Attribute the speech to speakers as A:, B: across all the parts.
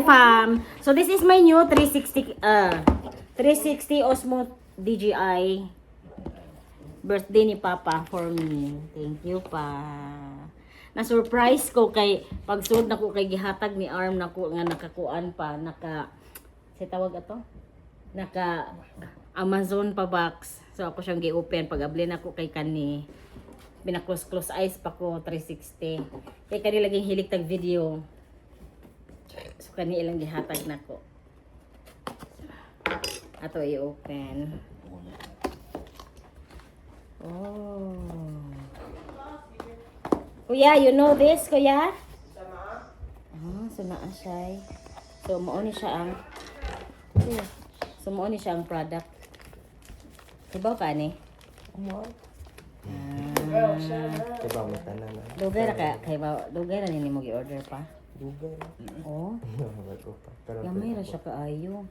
A: Fam. So this is my new 360 Osmo DJI birthday ni Papa for me. Thank you pa. Na-surprise ko kay pagsuod nako kay gihatag ni Arm nako nga nakakuan pa si tawag ato naka Amazon pa box. So ako siyang gi-open pag abli nako kay kani pina-close eyes pa ko 360. Kay kani laging hilig tag video. So kani ilang gihatag nako. Ato i-open. Oh. Kuya, you know this, kuya? So naa siya. So mao ni siya ang product. Diba ka ni?
B: Diba mo tanan na?
A: Dugay ra ka kay dugay ra ni mo gi-order pa.
B: Dugay na.
A: Oh.
B: Pero
A: Gamay ra siya kaayo.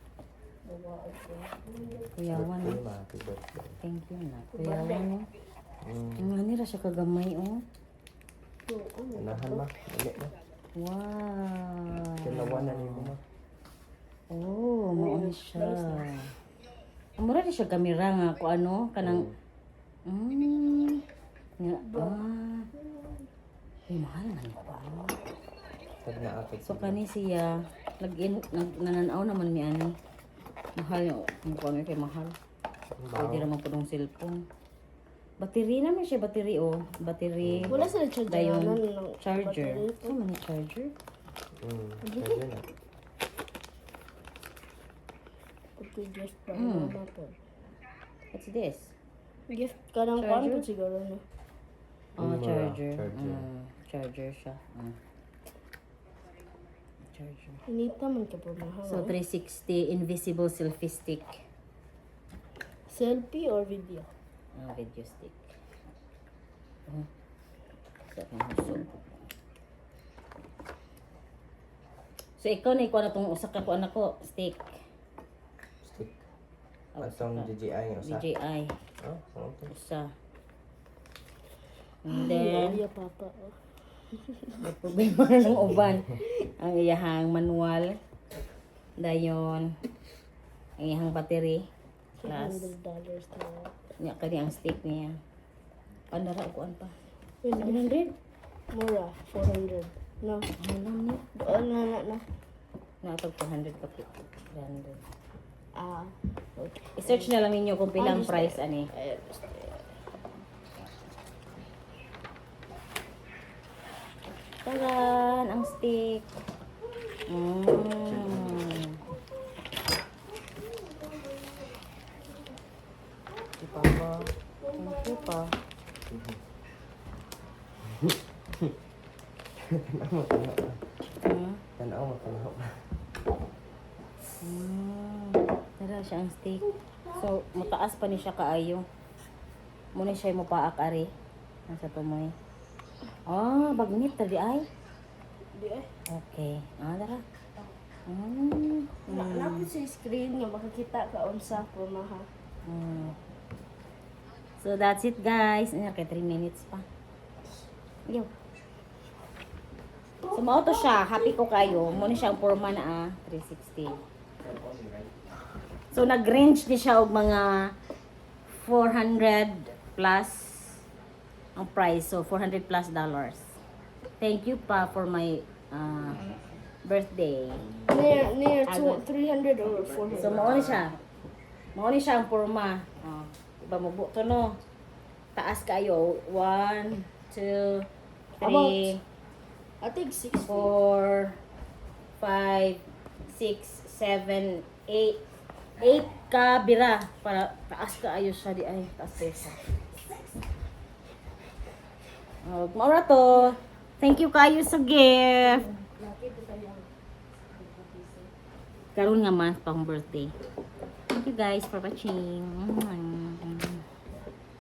A: Kuyawan.
B: happy birthday.
A: Thank you na. Kuyawan no. Ngani ra siya kagamay oh.
B: Unahan ma. Dali na.
A: Wow.
B: Kinawanan ni mo ma.
A: Oh, mao ni siya. Mura di siya kamera nga ko ano kanang nga mahal man ko.
B: Pag naapit.
A: So kani siya nananaw naman mi ani. Mahal yo, kung kay mahal. Pwede ra man pudong cellphone. Battery naman siya, battery oh. Battery.
C: Wala sila charger.
A: Dayon,
C: ng
A: charger.
C: battery.
A: Ano man yung charger?
B: Charger na.
C: Gift pa mama po.
A: What's this?
C: Gift ka ng
A: Charger?
C: kwan po siguro na.
A: Oh, charger.
B: Charger.
A: Charger siya. Charger.
C: Inita man ka po mahal.
A: So 360 invisible selfie stick.
C: Selfie or video?
A: Video stick. So ikaw na ikaw na itong usak ka ko anak ko. Stick.
B: Stick. Atong DJI nga usa.
A: DJI.
B: Oh, okay.
A: Usa. And then,
C: Iya papa.
A: may problema na ng uban. Ang iyahang manual. Dayon. Ang iyahang battery. Plus.
C: $100 na.
A: Nya kani ang stick niya. Pandara ko pa.
C: 100? Mura. 400. No.
A: Ano niya?
C: Doon na.
A: Natag 400 pa 300.
C: Ah.
A: I-search na lang ninyo kung pilang
C: Honest.
A: price ani. Taran ang stick. Si Papa. Thank you pa.
B: Tanaw mo tanaw.
A: Tara siya ang stick. So, mataas pa ni siya kaayo. Muna siya mo paak ari. Nasa to mo eh. Bagnit tadi ay.
C: Di eh.
A: Okay. Tara.
C: Napit sa screen nga makakita ka unsa po maha.
A: So that's it guys. Ano kay 3 minutes pa. Yo. So mao to siya, happy ko kayo. Mo ni siya ang forma na 360. So nag-range ni siya og mga 400 plus ang price. So $400 plus. Thank you pa for my birthday.
C: Near
A: Agad.
C: 300 or 400.
A: So mao ni siya. Mao ni siya ang forma. Iba mo buto no. Taas kayo. 1, 2, 3,
C: I think 6 feet.
A: 4, 5, 6, 7, 8. 8 ka bira para taas ka ayo siya di ay taas kayo siya. Maura to. Thank you kayo sa gift. Karon nga man pang birthday. Thank you guys for watching.